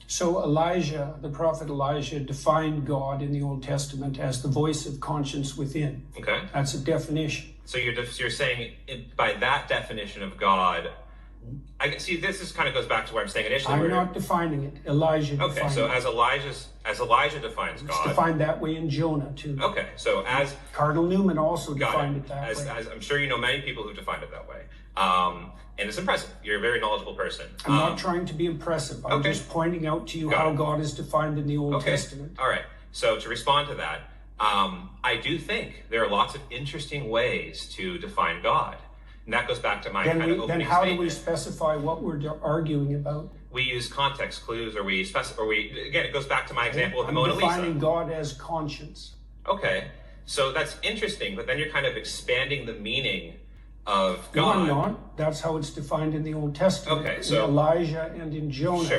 So Elijah, the prophet Elijah, defined God in the Old Testament as the voice of conscience within. Okay. That's a definition. So you're saying by that definition of God, I see this is kind of goes back to where I'm saying initially. I'm not defining it. Elijah defined it. Okay, so as Elijah defines God. It's defined that way in Jonah too. Okay, so as Cardinal Newman also defined it that way. As I'm sure you know many people who defined it that way. And it's impressive. You're a very knowledgeable person. I'm not trying to be impressive. I'm just pointing out to you how God is defined in the Old Testament. All right. So to respond to that, I do think there are lots of interesting ways to define God. And that goes back to my kind of opening Then how statement. do we specify what we're arguing about? We use context clues, or again, it goes back to my example of the Mona Lisa. I'm defining God as conscience. Okay. So that's interesting, but then you're kind of expanding the meaning of God. No, I'm not. That's how it's defined in the Old Testament. Okay, so in Elijah and in Jonah. Sure.